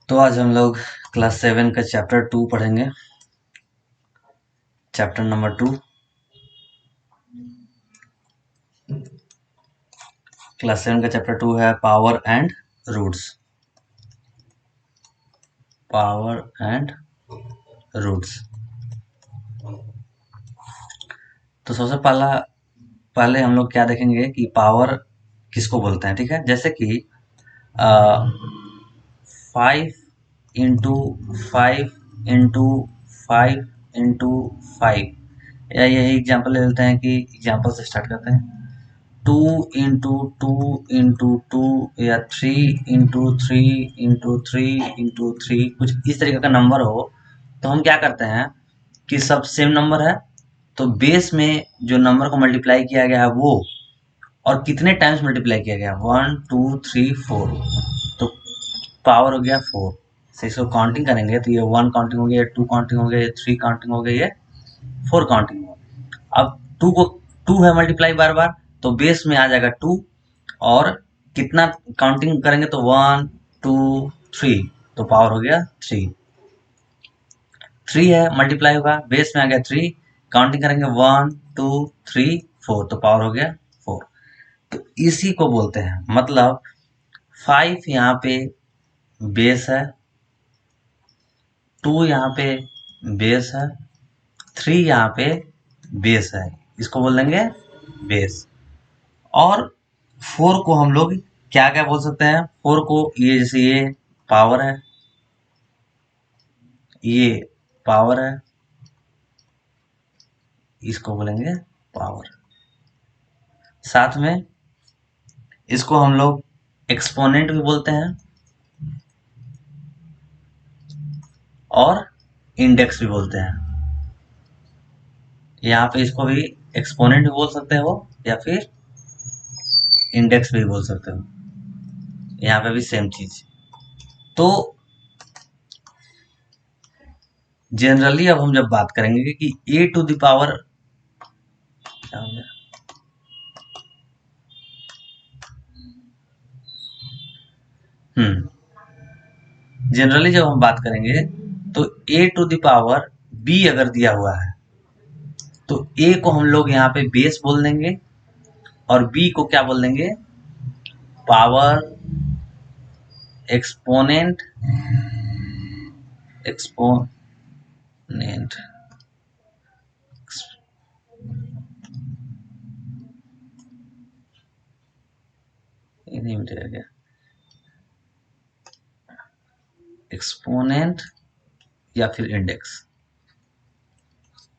तो आज हम लोग क्लास 7 का चैप्टर 2 पढ़ेंगे। चैप्टर नंबर 2 क्लास 7 का चैप्टर 2 है power and roots. Power and roots. तो सबसे पहले हम लोग क्या देखेंगे कि पावर किसको बोलते हैं। ठीक है, जैसे कि 5 इंटू 5 या यही एग्जाम्पल ले लेते हैं कि एग्जाम्पल से स्टार्ट करते हैं। 2 इंटू 2 या 3 इंटू 3 कुछ इस तरीके का नंबर हो तो हम क्या करते हैं कि सब सेम नंबर है तो बेस में जो नंबर को मल्टीप्लाई किया गया है वो और कितने टाइम्स मल्टीप्लाई किया गया 1 2 3 4 तो पावर हो गया 4 से इसको काउंटिंग करेंगे तो ये 1 काउंटिंग हो गया, 2 काउंटिंग हो गया, ये 3 काउंटिंग हो गई, ये 4 काउंटिंग हो। अब 2 है मल्टीप्लाई बार बार तो बेस में आ जाएगा 2 और कितना काउंटिंग करेंगे तो 1 2 3 तो पावर हो गया 3। 3 है मल्टीप्लाई होगा बेस में आ गया 3 काउंटिंग करेंगे 1 2 3 4 तो पावर हो गया 4। तो इसी को बोलते हैं, मतलब 5 यहाँ पे बेस है, 2 यहाँ पे बेस है, 3 यहाँ पे बेस है, इसको बोल देंगे बेस। और 4 को हम लोग क्या क्या बोल सकते हैं, 4 को ये जैसे ये पावर है, ये पावर है, इसको बोलेंगे पावर। साथ में इसको हम लोग एक्सपोनेंट भी बोलते हैं और इंडेक्स भी बोलते हैं। यहाँ पे इसको भी एक्सपोनेंट भी बोल सकते हो या फिर इंडेक्स भी बोल सकते हो, यहाँ पे भी सेम चीज। तो जनरली अब हम जब बात करेंगे कि a टू द पावर क्या हो गया, जनरली जब हम बात करेंगे तो a to the power b अगर दिया हुआ है तो a को हम लोग यहाँ पे बेस बोल देंगे और b को क्या बोल देंगे, पावर, एक्सपोनेंट, एक्सपोनेंट, ये नहीं मिटेगा क्या, एक्सपोनेंट या फिर इंडेक्स,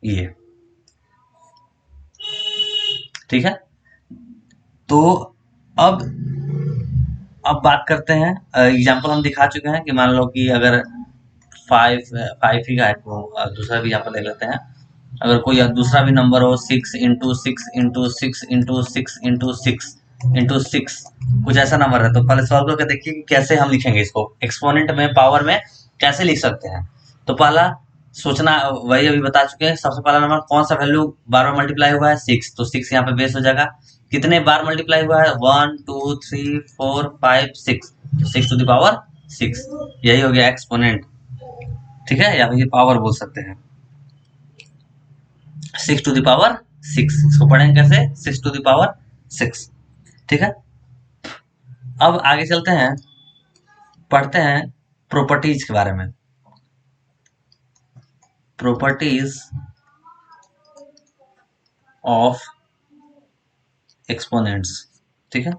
ये ठीक है। तो अब बात करते हैं, एग्जांपल हम दिखा चुके हैं कि मान लो कि अगर 5 ही का है तो दूसरा भी एग्जांपल ले लेते हैं। अगर कोई दूसरा भी नंबर हो 6 इंटू 6 इंटू 6 इंटू 6 इंटू 6 कुछ ऐसा नंबर है तो पहले सॉल्व करके देखिए कि कैसे हम लिखेंगे इसको एक्सपोनेंट में, पावर में कैसे लिख सकते हैं। तो पहला सोचना वही अभी बता चुके हैं। सबसे पहला नंबर कौन सा वैल्यू बार बार मल्टीप्लाई हुआ है 6 तो 6 यहाँ पे बेस हो जाएगा। कितने बार मल्टीप्लाई हुआ है 1 2 3 4 5 6 6 टू द पावर 6, यही हो गया एक्सपोनेंट। ठीक है, या फिर पावर बोल सकते हैं 6 टू द पावर 6, इसको पढ़ेंगे कैसे 6 टू द पावर 6। ठीक है, अब आगे चलते हैं, पढ़ते हैं प्रॉपर्टीज के बारे में। Properties of exponents. ठीक है,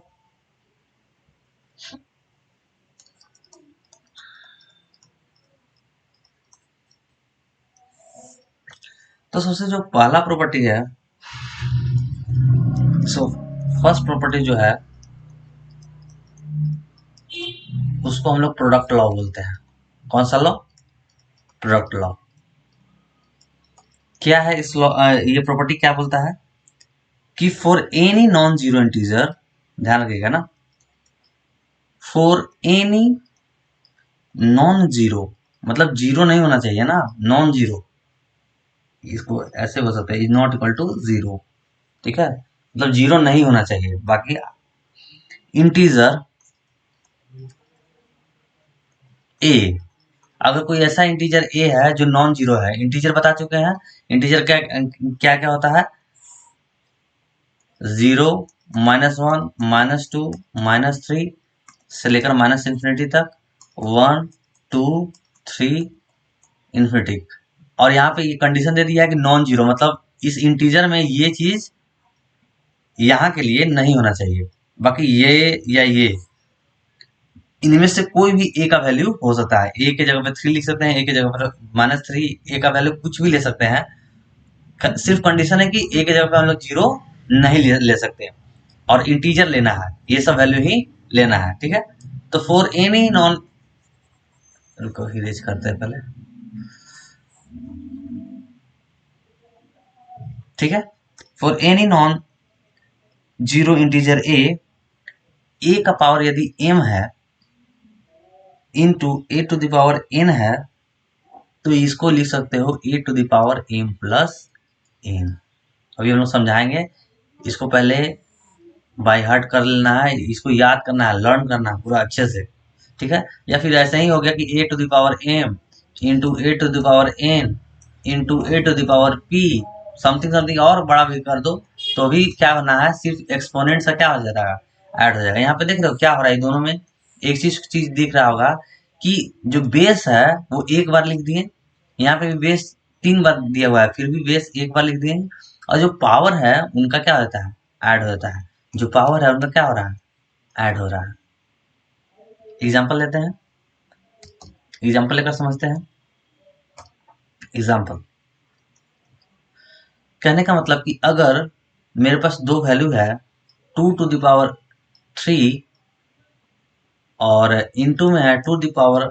तो सबसे जो पहला प्रॉपर्टी है, सो फर्स्ट प्रॉपर्टी जो है उसको हम लोग प्रोडक्ट लॉ बोलते हैं। कौन सा लॉ, प्रोडक्ट लॉ। क्या है इस लॉ, ये प्रॉपर्टी क्या बोलता है कि for any non zero integer, ध्यान रखिएगा ना, फॉर एनी नॉन जीरो मतलब जीरो नहीं होना चाहिए ना, नॉन जीरो, इसको ऐसे बोल सकते हैं is not equal to zero. ठीक है, मतलब जीरो नहीं होना चाहिए। बाकी इंटीजर ए, अगर कोई ऐसा इंटीजर ए है जो नॉन जीरो है, इंटीजर बता चुके हैं, इंटीजर क्या क्या क्या होता है, 0, -1, -2, -3 से लेकर माइनस इंफिनिटी तक, 1, 2, 3 इंफिनिटी। और यहाँ पे ये कंडीशन दे दिया है कि नॉन जीरो, मतलब इस इंटीजर में ये चीज यहाँ के लिए नहीं होना चाहिए, बाकी ये या ये इनमें से कोई भी ए का वैल्यू हो सकता है। ए के जगह पे 3 लिख सकते हैं, ए के जगह पर -3, ए का वैल्यू कुछ भी ले सकते हैं। सिर्फ कंडीशन है कि ए के जगह पे हम लोग 0 नहीं ले सकते, और इंटीजर लेना है, ये सब वैल्यू ही लेना है, ठीक है। तो फॉर एनी नॉन, इनको इरेज करते हैं पहले, ठीक है। For any non zero integer a का पावर यदि m है into a to the power n है, तो इसको लिख सकते हो a to the power m plus n। अभी हम लोग समझाएंगे, इसको पहले बाय हार्ट कर लेना है, इसको याद करना है, लर्न करना है पूरा अच्छे से, ठीक है। या फिर ऐसा ही हो गया कि a to the power m into a to the power n into a to the power p, something something और बड़ा भी कर दो, तो भी क्या होना है, सिर्फ एक्सपोनेंट से क्या हो जाएगा, ऐड हो जाएगा। यहाँ पे देख रहे हो क्या हो रहा है, दोनों में एक चीज दिख रहा होगा कि जो बेस है वो एक बार लिख दिए, यहाँ पे भी बेस 3 बार दिया हुआ है, फिर भी बेस एक बार लिख दिए, और जो पावर है उनका क्या होता है, ऐड हो जाता है। जो पावर है उनका क्या हो रहा है, ऐड हो रहा है। एग्जाम्पल लेते हैं, एग्जाम्पल लेकर समझते हैं। एग्जाम्पल कहने का मतलब कि अगर मेरे पास दो वैल्यू है, 2 टू द पावर 3 और इनटू में है 2 टू द पावर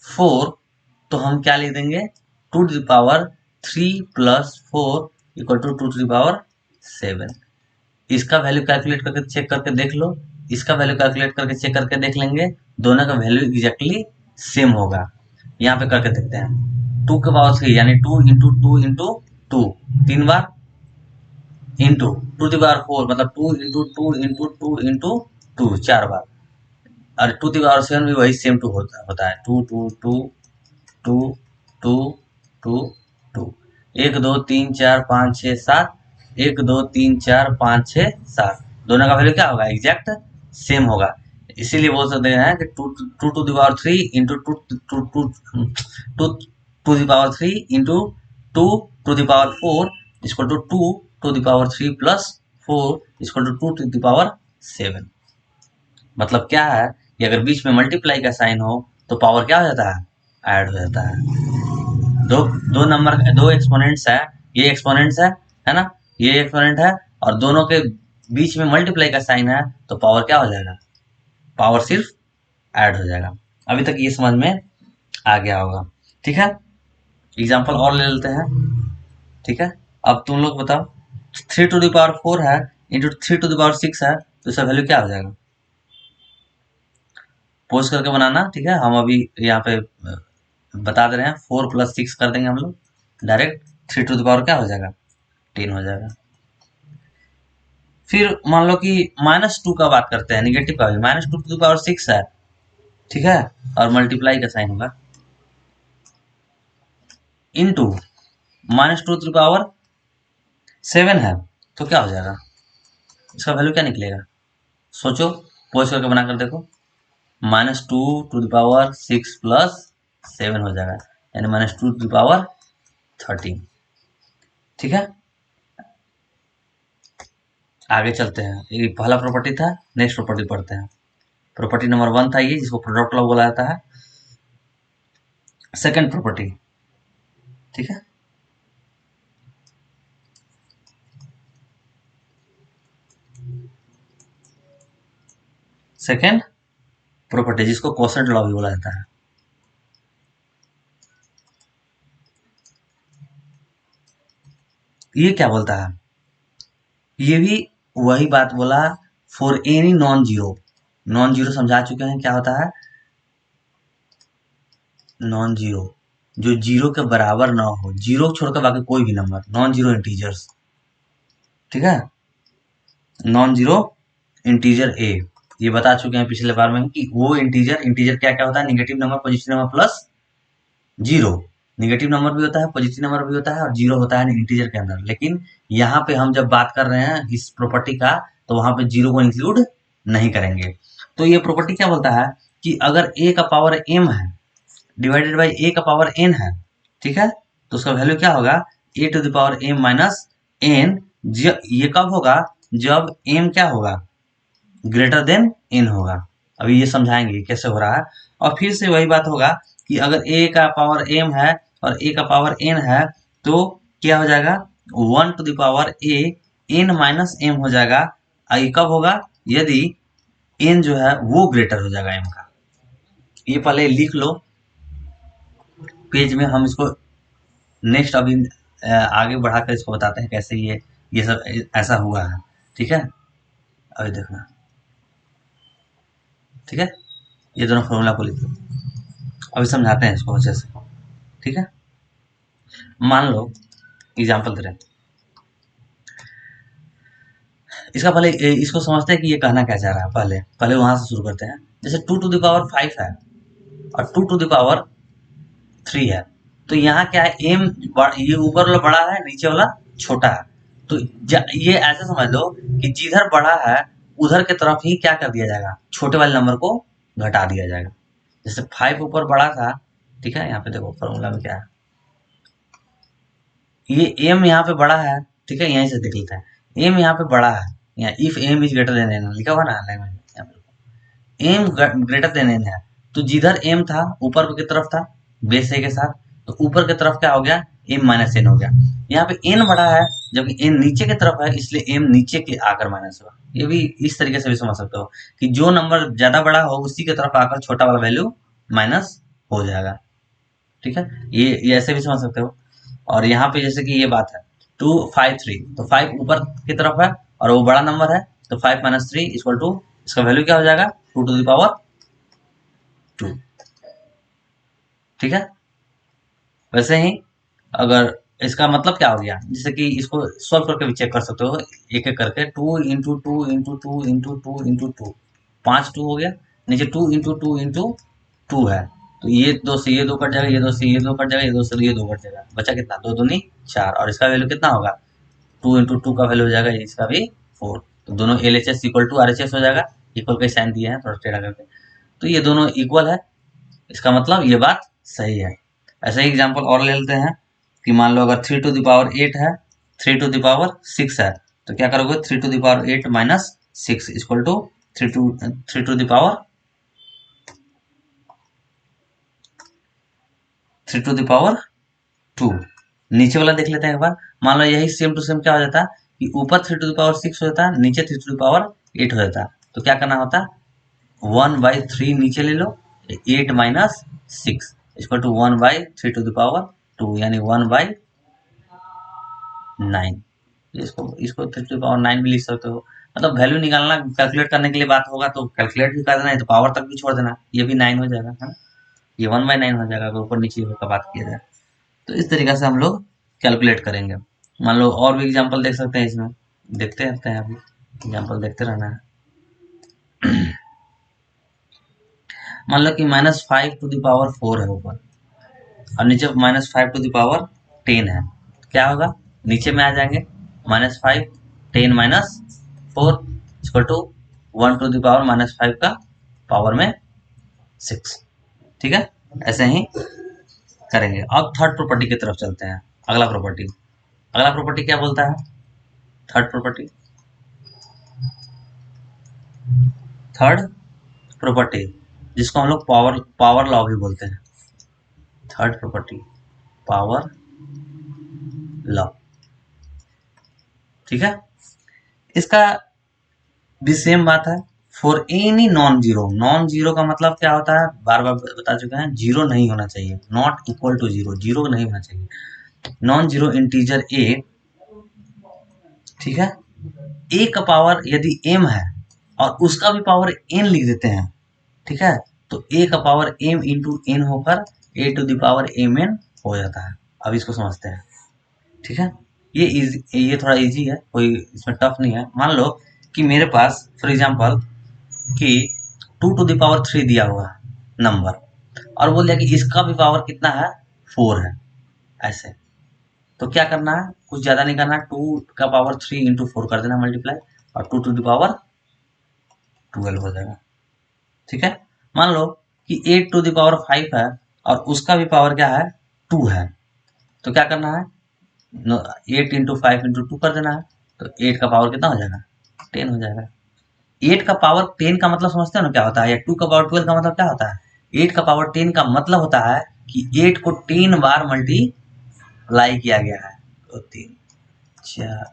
4, तो हम क्या लिख देंगे, 2 to the power 3 plus 4 equal to 2 to the power 7। इसका वैल्यू कैलकुलेट करके चेक करके देख लो, इसका वैल्यू कैलकुलेट करके चेक करके देख लेंगे, दोनों का वैल्यू एग्जैक्टली सेम होगा। यहाँ पे करके देखते हैं, 2 के पावर 3 यानी 2 इंटू 2 इंटू 2 3 बार, इंटू 2 की पावर 4 मतलब 2 इंटू 2 इंटू 2 इंटू 2 4 बार, और 2 की पावर 7 भी वही सेम टू होता है, 2 2 2 2 2 2 2, 1 2 3 4 5 6 7, 1 2 3 4 5 6 7, दोनों का वैल्यू क्या होगा, एग्जैक्ट सेम होगा। इसीलिए बोल सकते हैं कि 2 2 to the power 3 into 2 2 2 2 to the power 3 into 2 to the power 4 equal to 2 to the power 3 plus 4 equal to 2 to the power 7। मतलब क्या है कि अगर बीच में मल्टीप्लाई का साइन हो तो पावर क्या हो जाता है, ऐड हो जाता है। दो दो नंबर, दो एक्सपोनेंट्स है, ये एक्सपोनेंट्स है ना, ये एक्सपोनेंट है, और दोनों के बीच में मल्टीप्लाई का साइन है, तो पावर क्या हो जाएगा, पावर सिर्फ ऐड हो जाएगा। अभी तक ये समझ में आ गया होगा, ठीक है। एग्जाम्पल और ले लेते हैं, ठीक है। अब तुम लोग बताओ, 3 टू द पावर 4 है इंटू 3 टू द पावर 6 है, तो इसका वैल्यू क्या हो जाएगा, पोस्ट करके बनाना, ठीक है। हम अभी यहाँ पे बता दे रहे हैं, 4 प्लस 6 कर देंगे हम लोग डायरेक्ट, 3 टू द पावर क्या हो जाएगा, 10 हो जाएगा। फिर मान लो कि -2 का बात करते हैं, निगेटिव का भी, -2 टू द पावर 6 है, ठीक है, और मल्टीप्लाई का साइन होगा, इनटू -2 टू द पावर 7 है, तो क्या हो जाएगा, इसका वैल्यू क्या निकलेगा, सोचो, पोस्ट करके बनाकर देखो, -2 टू द पावर 6 प्लस 7 हो जाएगा, यानी -2 टू द पावर 13, ठीक है। आगे चलते हैं, ये पहला प्रॉपर्टी था, नेक्स्ट प्रॉपर्टी पढ़ते हैं। प्रॉपर्टी नंबर 1 था ये, जिसको प्रोडक्ट लॉ बोला जाता है। सेकंड प्रॉपर्टी, ठीक है, सेकंड प्रॉपर्टी जिसको कोसेंट लॉ भी बोला जाता है। ये क्या बोलता है, ये भी वही बात बोला, for any non zero, non zero समझा चुके हैं क्या होता है, नॉन जीरो जो जीरो के बराबर ना हो, जीरो छोड़कर बाकी कोई भी नंबर, नॉन जीरो इंटीजर्स, ठीक है, नॉन जीरो इंटीजर ए, ये बता चुके हैं पिछले बार में कि वो इंटीजर क्या क्या होता है, negative number, positive number plus zero. Negative number भी होता है, पॉजिटिव नंबर भी होता है और जीरो होता है इंटीजर के अंदर। लेकिन यहाँ पे हम जब बात कर रहे हैं इस प्रॉपर्टी का, तो वहां पे जीरो को इंक्लूड नहीं करेंगे। तो ये प्रॉपर्टी क्या बोलता है कि अगर a का पावर m है डिवाइडेड बाई a का पावर n है, ठीक है, तो उसका वैल्यू क्या होगा, a to the power m minus n। ये कब होगा, जब m क्या होगा, ग्रेटर देन n होगा। अभी ये समझाएंगे कैसे हो रहा है। और फिर से वही बात होगा कि अगर a का पावर m है और a का पावर n है, तो क्या हो जाएगा, 1 to the power a n minus m हो जाएगा। ये कब होगा, यदि n जो है वो ग्रेटर हो जाएगा m का। ये पहले लिख लो पेज में, हम इसको नेक्स्ट अभी आगे बढ़ाकर इसको बताते हैं कैसे ये सब ऐसा हुआ है, ठीक है। अभी देखना, ठीक है, ये दोनों फॉर्मूला को लिख लो, अभी समझाते हैं इसको अच्छे से, ठीक है। मान लो एग्जाम्पल दे रहे हैं, इसका पहले इसको समझते हैं कि ये कहना क्या चाह रहा है। पहले पहले वहां से शुरू करते हैं। जैसे 2 टू द पावर 5 है और 2 टू द पावर 3 है, तो यहाँ क्या है, एम ये ऊपर वाला बड़ा है, नीचे वाला छोटा है। तो ये ऐसे समझ लो कि जिधर बड़ा है उधर के तरफ ही क्या कर दिया जाएगा, छोटे वाले नंबर को घटा दिया जाएगा। जैसे 5 ऊपर बड़ा था, ठीक है, यहाँ पे देखो फॉर्मूला में क्या है, ये एम यहाँ पे बड़ा है, ठीक है, यहीं से देख लेते हैं। एम यहाँ पे बड़ा है, यहाँ if M is greater than N लिखा हुआ ना लैंग्वेज में, यहाँ पे एम ग्रेटर देन एन है। तो जिधर एम था ऊपर की तरफ था बेस ए के साथ, तो ऊपर की तरफ क्या हो गया, एम माइनस एन हो गया। यहाँ पे एन बड़ा है जबकि एन नीचे की तरफ है, इसलिए एम नीचे के आकर माइनस हुआ। ये भी इस तरीके से भी समझ सकते हो कि जो नंबर ज्यादा बड़ा हो उसी की तरफ आकर छोटा वाला वैल्यू माइनस हो जाएगा, ठीक है। ये ऐसे भी समझ सकते हो। और यहाँ पे जैसे कि ये बात है 253, तो 5 ऊपर की तरफ है और वो बड़ा नंबर है, तो 5 माइनस 3 इक्वल टू, इसका वैल्यू क्या हो जाएगा, 2 टू द पावर 2, ठीक है। वैसे ही अगर इसका मतलब क्या हो गया, जैसे कि इसको सॉल्व करके भी चेक कर सकते हो एक एक करके, 2 into two into two into two into two, 5 2 हो गया, नीचे 2 इंटू टू इंटू टू है, तो ये दो से ये दो कट जाएगा, ये दो से ये दो कट जाएगा, ये दो से ये दो कट जाएगा, बचा कितना, दो दूनी 4। और इसका वैल्यू कितना होगा, 2 इंटू टू का वैल्यू हो जाएगा इसका भी 4। तो दोनों L H S equal to R H S हो जाएगा, इक्वल का साइन दिए हैं थोड़ा टेढ़ा करके, तो ये दोनों इक्वल है, इसका मतलब ये बात सही है। ऐसे ही एग्जाम्पल और ले लेते हैं कि मान लो अगर 3 टू द पावर 8 है, 3 टू द पावर 6 है, तो क्या करोगे, 3 to the power 8 minus 6 equal to 3 to the power 3 to the power 2। नीचे वाला देख लेते हैं एक बार। मान लो यही सेम टू सेम क्या हो जाता है कि ऊपर 3 टू द पावर 6 हो जाता है, नीचे 3 टू द पावर 8 हो जाता है। तो क्या करना होता है, 1/3 नीचे ले लो, 8 minus 6 equal to 1/3 to the power 2, यानी 1/9। इसको इसको 3 टू द पावर 9 भी लिख सकते हो। मतलब वैल्यू निकालना, कैलकुलेट करने के लिए बात होगा तो कैलकुलेट भी कर देना है, तो पावर तक भी छोड़ देना, ये भी 9 हो जाएगा, है ना। ये 1/9 हो जाएगा अगर ऊपर नीचे का बात किया जाए। तो इस तरीके से हम लोग कैलकुलेट करेंगे। मान लो और भी एग्जांपल देख सकते हैं इसमें, देखते रहते हैं, अभी एग्जांपल देखते रहना है। मान लो कि -5 टू द पावर 4 है ऊपर और नीचे -5 टू द पावर 10 है, क्या होगा, नीचे में आ जाएंगे, -5 10 minus 4 equal to 1 to the power -5 का पावर में 6, ठीक है। ऐसे ही करेंगे। अब थर्ड प्रॉपर्टी की तरफ चलते हैं। अगला प्रॉपर्टी क्या बोलता है, थर्ड प्रॉपर्टी जिसको हम लोग पावर लॉ भी बोलते हैं। थर्ड प्रॉपर्टी पावर लॉ, ठीक है। इसका भी सेम बात है, फॉर एनी नॉन जीरो का मतलब क्या होता है, बार बार बता चुके हैं, जीरो नहीं होना चाहिए, not equal to zero, zero नहीं होना चाहिए। नॉन जीरो इंटीजर ए, ठीक है, ए का पावर यदि m है और उसका भी पावर n लिख देते हैं, ठीक है, तो a का पावर m इंटू n होकर a to the power mn हो जाता है। अब इसको समझते हैं, ठीक है। ये थोड़ा इजी है, कोई इसमें टफ नहीं है। मान लो कि मेरे पास फॉर एग्जांपल कि 2⁻³ दिया हुआ है नंबर, और बोल दिया कि इसका भी पावर कितना है, 4 है। ऐसे तो क्या करना है, कुछ ज्यादा नहीं करना, 2⁻³ इंटू 4 कर देना मल्टीप्लाई, और 2⁻12 हो जाएगा। ठीक है, मान लो कि 8⁵ है और उसका भी पावर क्या है, 2 है, तो क्या करना है, 8 इंटू 5 इंटू 2 कर देना है, तो 8 का पावर कितना हो जाएगा, 10 हो जाएगा। 8 का पावर 10 का मतलब समझते हो ना क्या होता है, या 2 का पावर 12 का मतलब क्या होता है। 8 का पावर 10 का मतलब होता है कि 8 को 3 बार मल्टीप्लाई किया गया है, तो 3 4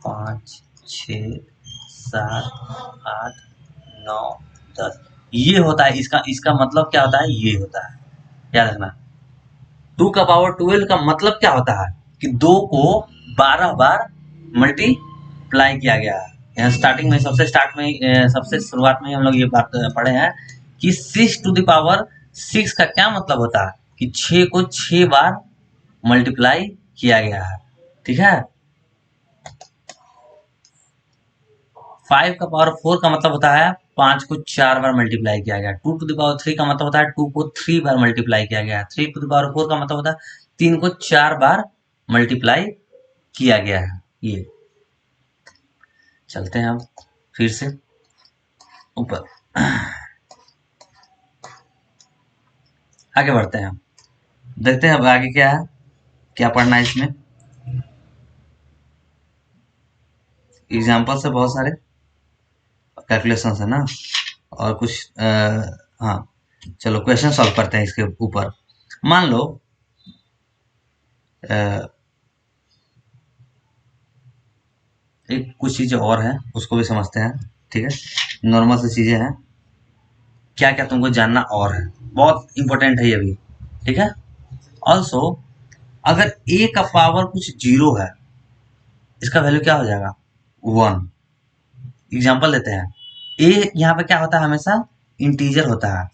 5 6 7 8 9 10, ये होता है इसका इसका मतलब क्या होता है, ये होता है, याद रखना। 2⁻12 का मतलब क्या होता है कि 2 को 12 बार मल्टीप्लाई किया गया है। यहाँ स्टार्टिंग में सबसे शुरुआत में हम लोग ये बात पढ़े हैं कि 6⁻6 का क्या मतलब होता है कि 6 को 6 बार मल्टीप्लाई किया गया है। ठीक है, 5 का पावर 4 का मतलब होता है 5 को 4 बार मल्टीप्लाई किया गया। 2⁻3 का मतलब होता है 2 को 3 बार मल्टीप्लाई किया गया। 3⁻4 का मतलब होता है 3 को 4 बार मल्टीप्लाई किया गया है। ये चलते हैं अब फिर से ऊपर, आगे बढ़ते हैं, देखते हैं अब आगे क्या है, क्या पढ़ना है इसमें। एग्जाम्पल से बहुत सारे कैलकुलेशन है ना, और कुछ हाँ चलो क्वेश्चन सॉल्व करते हैं इसके ऊपर। मान लो एक कुछ चीजें और हैं, उसको भी समझते हैं। ठीक है, नॉर्मल सी चीजें हैं, क्या क्या तुमको जानना और है, बहुत इंपॉर्टेंट है ये भी। ठीक है, ऑल्सो अगर a का पावर कुछ 0 है, इसका वैल्यू क्या हो जाएगा, 1। एग्जाम्पल लेते हैं, a यहाँ पे क्या होता है, हमेशा इंटीजर होता है।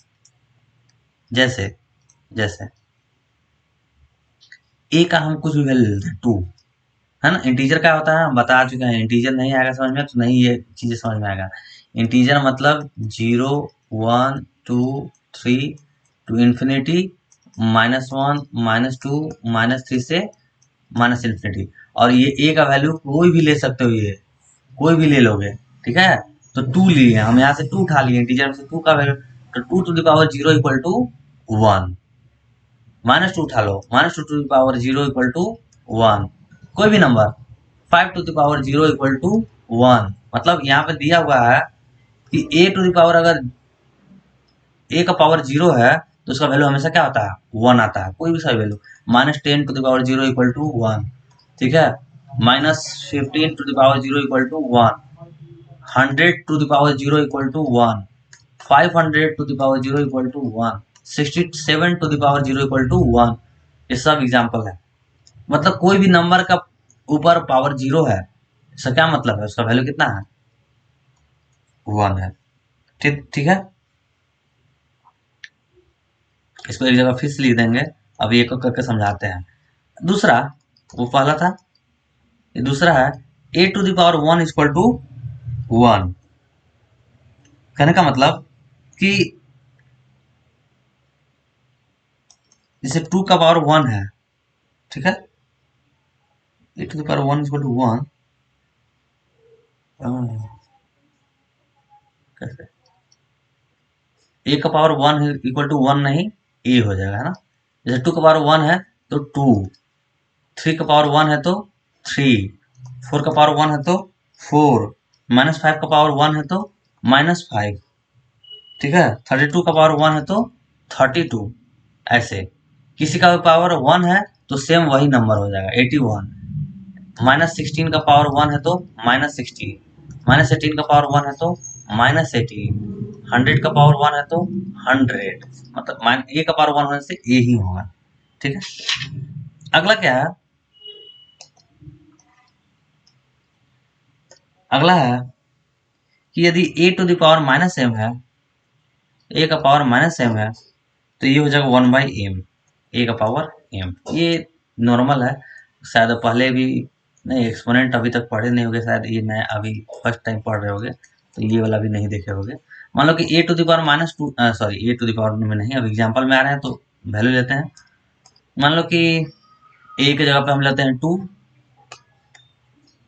जैसे जैसे a का हम कुछ भी वैल्यू लेते हैं 2, है ना। इंटीजर क्या होता है हम बता चुके हैं, इंटीजर नहीं आएगा समझ में तो नहीं ये चीजें समझ में आएगा। इंटीजर मतलब 0 1 2 3 टू इन्फिनिटी, -1 -2 -3 से -इन्फिनिटी। और ये a का वैल्यू कोई भी ले सकते हो, ये कोई भी ले लोगे। ठीक है, तो 2 लिए हम, यहाँ से 2 उठा लिए, इंटीजर में से 2 का वैल्यू, तो 2⁻0 इक्वल टू 1। -2 उठा लो, -2⁻0 इक्वल टू 1। कोई भी नंबर, 5⁻0 इक्वल टू 1। मतलब यहाँ पे दिया हुआ है कि a टू द पावर, अगर a का पावर 0 है तो उसका वैल्यू हमेशा क्या होता है, 1 आता है, कोई भी सा वैल्यू। -10⁻0 equal to 1। ठीक है, -15⁻0 equal to 1, 100⁻0 equal to 1, 500⁻0 equal to 1, 67⁻0 equal to 1। ये सब एग्जाम्पल है। मतलब कोई भी नंबर का ऊपर पावर 0 है, इसका क्या मतलब है, उसका वैल्यू कितना है, 1 है। ठीक ठीक है, इसको एक जगह फिर से लिख देंगे, अब एक एक करके समझाते हैं। दूसरा, वो पहला था, ये दूसरा है a⁻1 इक्वल टू 1। कहने का मतलब कि जैसे 2 का पावर 1 है, ठीक है, a⁻1 इक्वल टू 1, कैसे a का पावर 1 इक्वल टू 1 नहीं, a हो जाएगा, है ना। जैसे 2 का पावर 1 है तो 2, 3 का पावर 1 है तो 3, 4 का पावर 1 है तो 4, -5 का पावर 1 है तो -5। ठीक है, 32 का पावर 1 है तो 32। ऐसे किसी का भी पावर 1 है तो सेम वही नंबर हो जाएगा 81। -16 का पावर 1 है तो -16, -18 का पावर 1 है तो -18, 100 का पावर 1 है तो 100। मतलब a का पावर 1 होने से a ही होगा। ठीक है, अगला क्या है, अगला है कि यदि a to the power -m है, a का पावर -m है, तो ये हो जाएगा 1/m, a का पावर m। ये नॉर्मल है, शायद पहले भी नहीं, एक्सपोनेंट अभी तक पढ़े नहीं होगे शायद, ये नया अभी फर्स्ट टाइम पढ़ रहे होगे, तो ये वाला भी नहीं देखे होगे। मान लो कि a to the power minus two, sorry a to the power में नहीं, अब एग्जाम्पल में आ रहे हैं तो वैल्यू लेते हैं। मान लो कि ए की जगह पे हम लेते हैं 2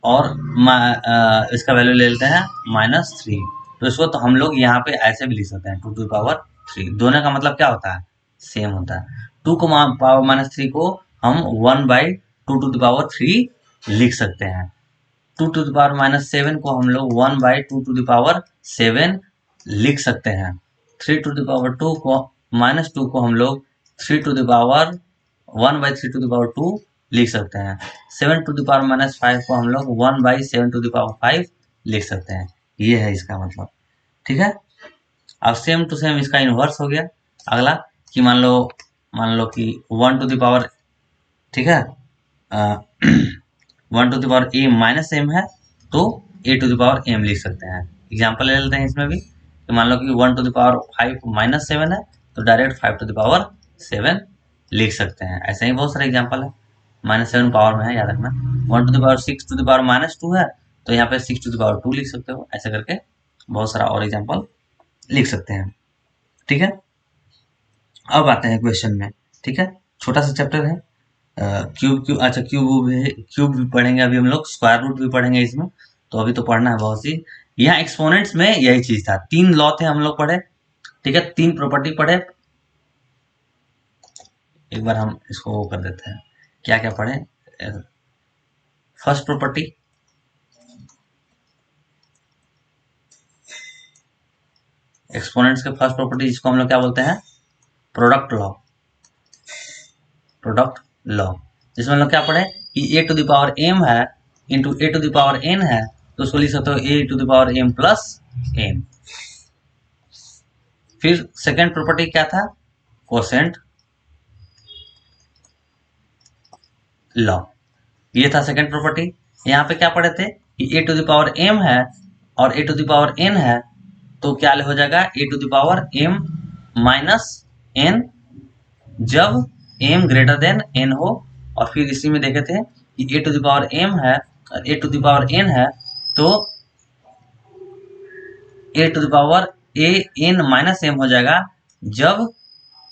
और इसका वैल्यू ले लेते हैं -3। तो इसको तो हम लोग यहाँ पे ऐसे भी लिख सकते हैं 2 टू द पावर 3। दोनों का मतलब क्या होता है, सेम होता है। 2 को पावर -3 को हम 1/2 टू द पावर 3 लिख सकते हैं। 2 टू द पावर -7 को हम लोग 1/2 टू द पावर 7 लिख सकते हैं। 3 टू द पावर 2 को -2 को हम लोग 3 to the power 1/3 to the power 2 लिख सकते हैं। 7 टू द पावर -5 को हम लोग 1/7 टू द पावर 5 लिख सकते हैं। ये है इसका मतलब, ठीक है। अब सेम टू सेम इसका इन्वर्स हो गया। अगला कि मान लो कि 1 टू द पावर, ठीक है, 1 to the power A minus M है तो ए टू द पावर एम लिख सकते हैं। एग्जाम्पल ले लेते हैं इसमें भी कि मान लो कि 1 टू द पावर 5 -7 है तो डायरेक्ट 5 टू द पावर 7 लिख सकते हैं। ऐसे ही बहुत सारे एग्जाम्पल है, -7 पावर में है, याद रखना। 1 to the power 6 to the power -2 है तो यहाँ पे 6 टू द पावर 2 लिख सकते हो। ऐसे करके बहुत सारा और एग्जाम्पल लिख सकते हैं, ठीक है। अब आते हैं क्वेश्चन में, ठीक है। छोटा सा चैप्टर है, अच्छा क्यूब भी पढ़ेंगे अभी हम लोग, स्क्वायर रूट भी पढ़ेंगे इसमें। तो अभी तो पढ़ना है बहुत सी। यहाँ एक्सपोनेंट्स में यही चीज था, 3 लॉ थे हम लोग पढ़े, ठीक है, 3 प्रॉपर्टी पढ़े। एक बार हम इसको वो कर देते हैं, क्या क्या पढ़े। फर्स्ट प्रॉपर्टी, एक्सपोनेंट्स के फर्स्ट प्रॉपर्टी जिसको हम लोग क्या बोलते हैं, प्रोडक्ट लॉ। प्रोडक्ट लॉ जिसमें हम लोग क्या पढ़े कि a to the power m है into a to the power n है तो उसको लिख सकते हो a to the power m plus n. फिर सेकेंड प्रॉपर्टी क्या था, कोसेंट लॉ। ये था सेकेंड प्रॉपर्टी। यहाँ पे क्या पढ़े थे कि a to the power m है और a to the power n है तो क्या हो जाएगा a to the power m minus n जब एम ग्रेटर देन एन हो। और फिर इसी में देखे थे कि a to the power m है और a to the power n है तो ए to the power a n minus m हो जाएगा जब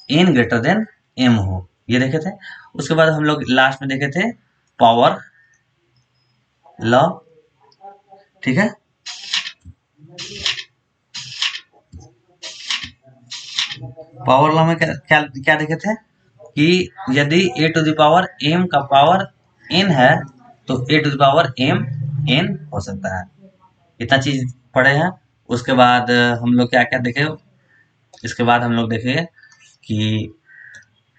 एन ग्रेटर देन एम हो, ये देखे थे। उसके बाद हम लोग लास्ट में देखे थे पावर लॉ, ठीक है। पावर लॉ में क्या क्या, क्या देखे थे कि यदि a to the power m का पावर एन है तो ए to the power m n हो सकता है। इतना चीज पढ़े हैं। उसके बाद हम लोग क्या क्या देखे, इसके बाद हम लोग देखे कि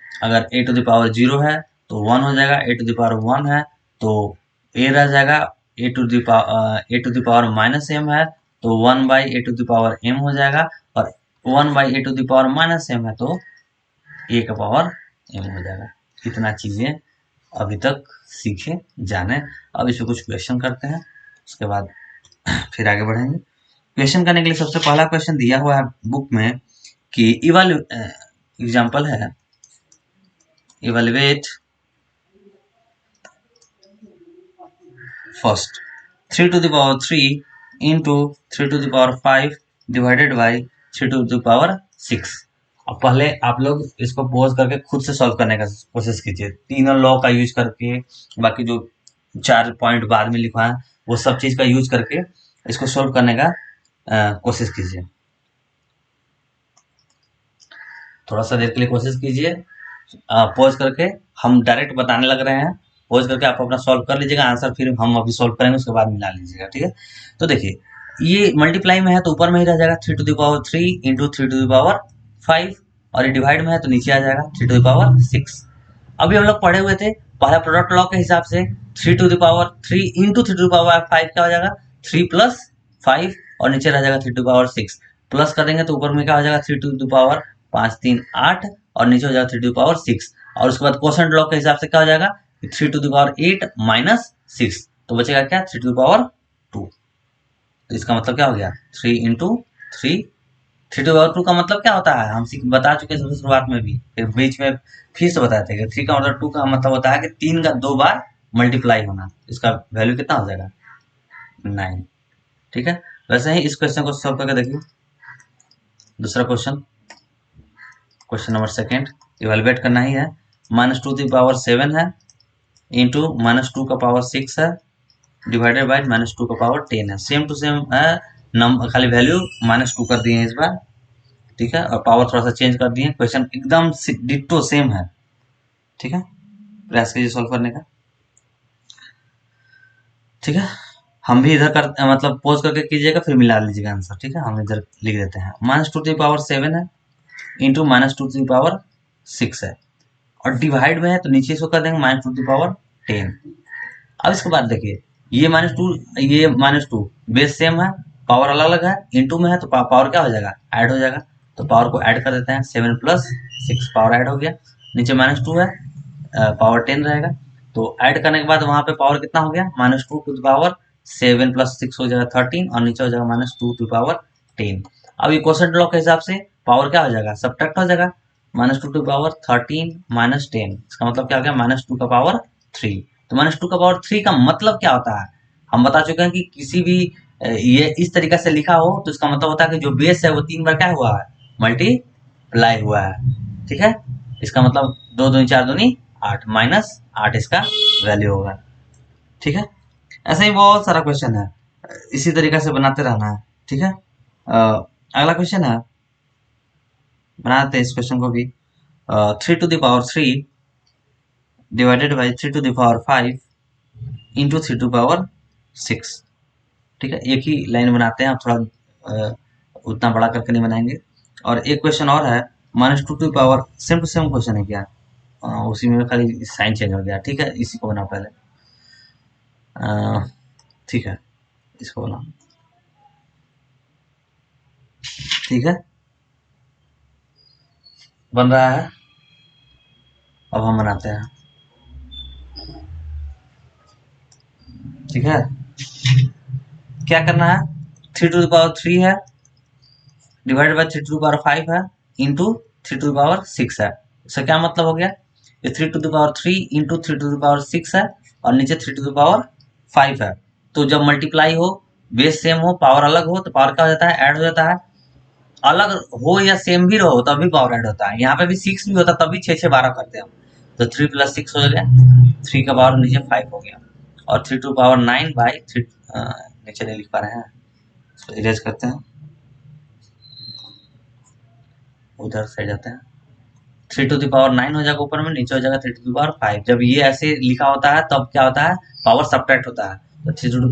अगर ए टू द पावर 0 है तो 1 हो जाएगा, ए टू द पावर 1 है तो ए रह जाएगा, a to the power minus M है तो 1/ए टू द पावर एम हो जाएगा और 1/ए to the power minus M है तो ए का पावर एम हो जाएगा। इतना चीजें अभी तक सीखे जाने। अब इसमें कुछ क्वेश्चन करते हैं, उसके बाद फिर आगे बढ़ेंगे। क्वेश्चन करने के लिए सबसे पहला क्वेश्चन दिया हुआ है बुक में कि एग्जाम्पल है, evaluate first 3 to the power 3 into 3 to the power 5 divided by 3 to the power 6। अब पहले आप लोग इसको पॉज करके खुद से सॉल्व करने का कोशिश कीजिए, तीनों लॉ का यूज करके, बाकी जो 4 पॉइंट बाद में लिखा है वो सब चीज का यूज करके इसको सॉल्व करने का कोशिश कीजिए। थोड़ा सा देर के लिए कोशिश कीजिए, पॉज करके हम डायरेक्ट बताने लग रहे हैं। पॉज करके आप अपना सॉल्व कर लीजिएगा, आंसर फिर हम अभी सॉल्व करेंगे उसके बाद मिला लीजिएगा, ठीक है। तो देखिए ये मल्टीप्लाई में है तो ऊपर में ही रह जाएगा 3 to the power 3 into 3 to the power 5 और ये डिवाइड में है तो नीचे आ जाएगा 3 टू द पावर 6। अभी हम लोग पढ़े हुए थे पहला प्रोडक्ट लॉ के हिसाब से 3 to the power 3 into 3 to the power 5 क्या हो जाएगा 3 प्लस 5 और नीचे रह जाएगा 3 टू द पावर 6। प्लस कर देंगे तो ऊपर में क्या हो जाएगा 3 टू द पावर 5 3 8 और नीचे हो जाएगा 3 टू द पावर 6। और उसके बाद कोसेंट लॉ के हिसाब से क्या हो जाएगा 3 टू द पावर 8 माइनस 6 तो बचेगा क्या 3 टू द पावर 2। तो इसका मतलब क्या हो गया 3 इंटू 3 3 टू पावर 2 का मतलब क्या होता है हम बता चुके हैं शुरुआत में भी, फिर बीच में फिर से बताए थे कि 3 का मतलब 2 का मतलब होता है कि 3 का 2 बार मल्टीप्लाई होना। इसका वैल्यू कितना हो जाएगा 9, ठीक है। वैसे ही इस क्वेश्चन को सॉल्व करके देखिए दूसरा क्वेश्चन नंबर सेकेंड इवेलुएट करना ही है। -2⁻7 है इंटू -2 का पावर 6 है डिवाइडेड बाई -2 का पावर 10 है। सेम टू सेम है, खाली वैल्यू -2 कर दिए हैं इस बार, ठीक है, और पावर थोड़ा सा चेंज कर दिए। क्वेश्चन एकदम डिट्टो सेम है, ठीक है। प्रयास कीजिए सॉल्व करने का, ठीक है। हम भी इधर कर मतलब पोज करके कीजिएगा, फिर मिला लीजिएगा आंसर, ठीक है। हम इधर लिख देते हैं -2⁻7 है इंटू -2⁻6 है, और डिवाइड में है तो नीचे इसको कर देंगे -2⁻10। अब इसके बाद देखिए ये -2 ये -2 बेस सेम है, पावर अलग अलग है, इंटू में है तो पावर क्या हो जाएगा, ऐड हो जाएगा। तो पावर को ऐड कर देते हैं, 7 + 6 पावर ऐड हो गया। नीचे -2 है, पावर 10 रहेगा। तो ऐड करने के बाद वहां पे पावर कितना हो गया, -2⁻7 + 6 हो जाएगा 13, और नीचे हो जाएगा -2⁻10। अब इक्वेशन लॉ के हिसाब से पावर क्या हो जाएगा, सब्ट्रैक्ट हो जाएगा। -2⁻13 - 10, इसका मतलब क्या हो गया, -2 का पावर 3। तो -2 का पावर 3 का मतलब क्या होता है, हम बता चुके हैं कि किसी भी ये इस तरीके से लिखा हो तो इसका मतलब होता है कि जो बेस है वो 3 बार क्या हुआ है, मल्टीप्लाई हुआ है, ठीक है। इसका मतलब 2 दूनी 4 दूनी 8 -8 इसका वैल्यू होगा, ठीक है। ऐसे ही बहुत सारा क्वेश्चन है, इसी तरीके से बनाते रहना है, ठीक है। अगला क्वेश्चन है, बनाते हैं इस क्वेश्चन को भी। 3⁻3 डिवाइडेड बाई 3⁵ इंटू 3⁻6, ठीक है। एक ही लाइन बनाते हैं, आप थोड़ा उतना बड़ा करके नहीं बनाएंगे। और एक क्वेश्चन और है, -2⁻, सेम टू सेम क्वेश्चन है क्या, उसी में खाली साइन चेंज हो गया, ठीक है। इसी को बना पहले, ठीक है, इसको बना, ठीक है, बन रहा है। अब हम बनाते हैं, ठीक है। क्या करना है, 3⁻3 है डिवाइडेड बाई 3⁻5 है इंटू 3⁻6 है। इसका क्या मतलब हो गया, ये 3⁻3 इंटू 3⁻6 है, और नीचे 3⁻5 है। तो जब मल्टीप्लाई हो, बेस सेम हो, पावर अलग हो, तो पावर क्या हो जाता है, ऐड हो जाता है। अलग हो या सेम भी रहो तब भी पावर ऐड होता है। यहाँ पे भी 6 भी होता तब भी 6 6 12 करते हैं हम। तो 3 + 6 हो गया, 3 का पावर नीचे 5 हो गया, और 3⁻9 बाई 3, नीचे नहीं लिख पा रहे हैं, इसको इरेज करते हैं, उधर से जाते हैं। 3⁻9 हो जाएगा ऊपर में, नीचे हो जाएगा 3⁻5। जब ये ऐसे लिखा होता है तब क्या होता है, पावर सब्ट्रैक्ट होता है। तो 3⁻9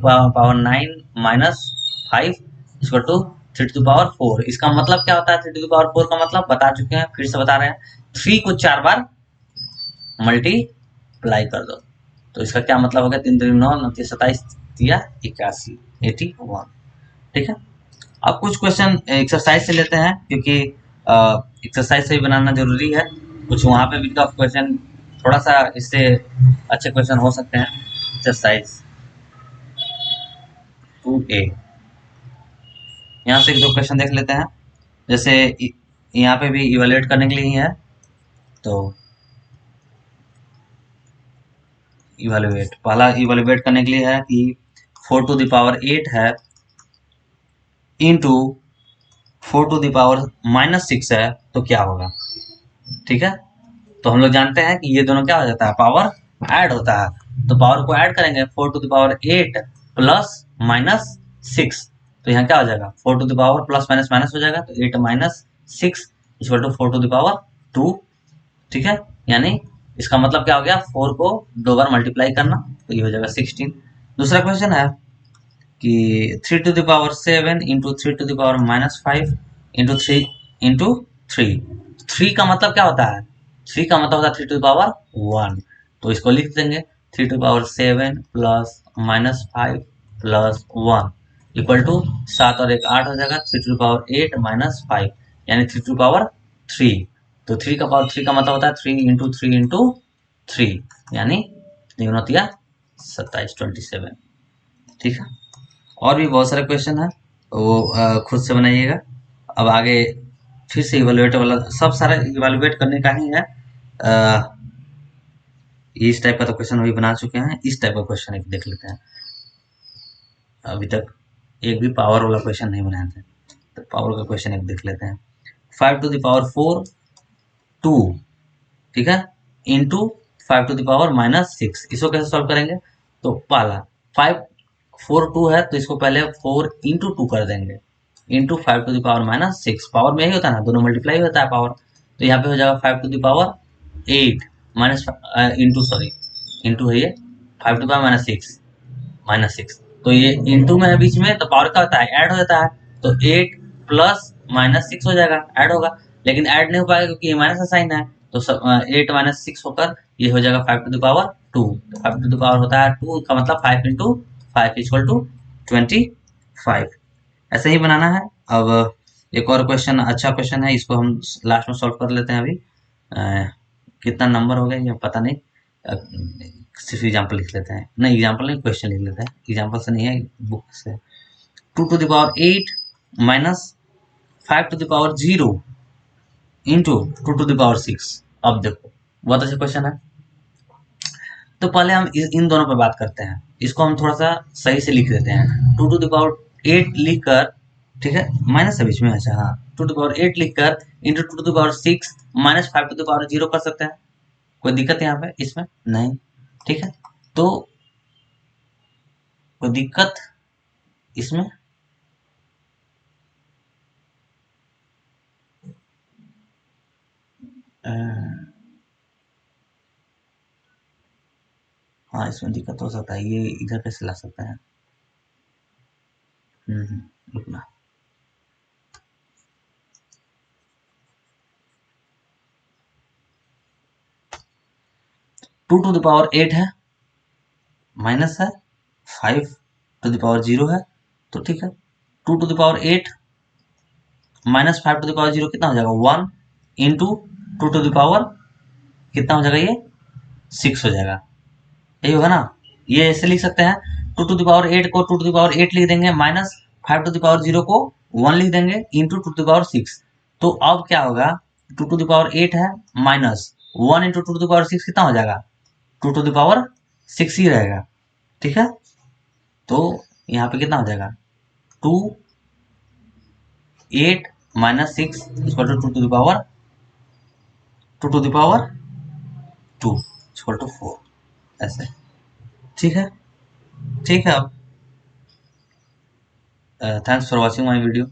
- 5 इक्वल टू 3⁻4। इसका मतलब क्या होता है, 3⁻4 का मतलब बता चुके हैं, फिर से बता रहे हैं, 3 को 4 बार मल्टीप्लाई कर दो। तो इसका क्या मतलब हो गया, 3 3 9 9 27 81 81, ठीक है। अब कुछ क्वेश्चन एक्सरसाइज से लेते हैं, क्योंकि एक्सरसाइज से ही बनाना जरूरी है। कुछ वहाँ पे भी टफ क्वेश्चन, थोड़ा सा इससे अच्छे क्वेश्चन हो सकते हैं। एक्सरसाइज 2A, यहाँ से एक दो क्वेश्चन देख लेते हैं। जैसे यहाँ पे भी इवेल्युएट करने के लिए ही है, तो इवेल्युएट, पहला इवेल्युएट करने के लिए है कि 4⁸ है इंटू 4⁻6 है, तो क्या होगा, ठीक है। तो हम लोग जानते हैं कि ये दोनों क्या हो जाता है, पावर ऐड होता है। तो पावर को ऐड करेंगे, 4⁸ प्लस -6, तो यहाँ क्या हो जाएगा, 4 प्लस माइनस माइनस हो जाएगा, तो 8 - 6 इक्वल टू 4⁻2, ठीक है। यानी इसका मतलब क्या हो गया, 4 को 2 बार मल्टीप्लाई करना, तो ये हो जाएगा 16। दूसरा क्वेश्चन है कि 3⁻7 इंटू 3⁻−5 इंटू 3 इंटू 3 का मतलब क्या होता है, 3 का मतलब होता है 3⁻1। तो इसको लिख देंगे 3⁻7 प्लस -5 प्लस 1 इक्वल टू 7 और 1 8 हो जाएगा, 3⁸ माइनस 5 यानी 3⁻3। तो 3 का पावर 3 का मतलब होता है 3 इंटू 3 इंटू 3, यानी 3×27 27, ठीक है। और भी बहुत सारे क्वेश्चन है, वो खुद से बनाइएगा। अब आगे फिर से इवेलुएट वाला, सब सारा इवेलुएट करने का ही है। इस टाइप का तो क्वेश्चन अभी बना चुके हैं, इस टाइप का क्वेश्चन एक देख लेते हैं। अभी तक एक भी पावर वाला क्वेश्चन नहीं बनाए थे, तो पावर का क्वेश्चन एक देख लेते हैं। 5 टू द पावर 4 2, ठीक है, इंटू 5 टू द पावर -6। इसको कैसे सॉल्व करेंगे? तो पहला 5 4 2 है तो इसको पहले 4 इंटू 2 कर देंगे, into 5 to the power -6। Power में यही होता है ना, दोनों मल्टीप्लाई होता है पावर। तो यहाँ पे हो जाएगा 5 to the power 8 minus into sorry into है ये 5 टू द पावर -6 तो ये इंटू में है बीच में, तो पावर क्या होता है, ऐड हो जाता है। तो 8 प्लस -6 हो जाएगा, ऐड होगा, लेकिन ऐड नहीं हो पाएगा क्योंकि ये माइनस का साइन है। तो 8 -6 होकर ये हो जाएगा 5 टू द पावर 2। तो 5 टू द पावर होता है 2 का मतलब 5 इंटू 5 इक्वल टू 25। ऐसे ही बनाना है। अब एक और क्वेश्चन, अच्छा क्वेश्चन है, इसको हम लास्ट में सॉल्व कर लेते हैं। अभी कितना नंबर हो गया ये पता नहीं, सिर्फ एग्जाम्पल लिख लेते हैं, नहीं एग्जाम्पल नहीं क्वेश्चन लिख लेते हैं, एग्जाम्पल से नहीं है, बुक से। 2 to the power 8 minus 5 to the power 0 into 2 to the power 6। अब देखो बहुत अच्छा क्वेश्चन है। तो पहले हम इन दोनों पर बात करते हैं, इसको हम थोड़ा सा सही से लिख देते हैं। 2 टू द पावर 8 लिख कर, ठीक है, माइनस है बीच में, अच्छा हाँ, 2 टू द पावर 8 लिख कर into 2 to the power 6 minus 5 to the power 0 कर सकते हैं। कोई दिक्कत है यहाँ पे इसमें? नहीं, ठीक है। तो कोई दिक्कत इसमें? हाँ इसमें दिक्कत हो सकता है, ये इधर कैसे ला सकते हैं? रुकना। 2 टू द पावर 8 है, माइनस है 5 टू द पावर 0 है, तो ठीक है। 2 to the power 8 minus 5 to the power 0 कितना हो जाएगा, 1 इंटू 2 टू द पावर कितना हो जाएगा, ये 6 हो जाएगा, यही होगा ना। ये ऐसे लिख सकते हैं, 2 टू द पावर 8 को 2 टू द पावर 8 लिख देंगे, माइनस 5 टू द पावर 0 को 1 लिख देंगे, इंटू 2 टू द पावर 6। तो अब क्या होगा, 2 टू द पावर 8 है, minus 1 into 2 to the power 6 कितना हो जाएगा, 2 टू द पावर 6 ही रहेगा, ठीक है। तो यहाँ पे कितना हो जाएगा, 2 8 minus 6 equal to 2 to the power 2 equal to 4, ऐसे, ठीक है। ठीक है। अब thanks for watching my video.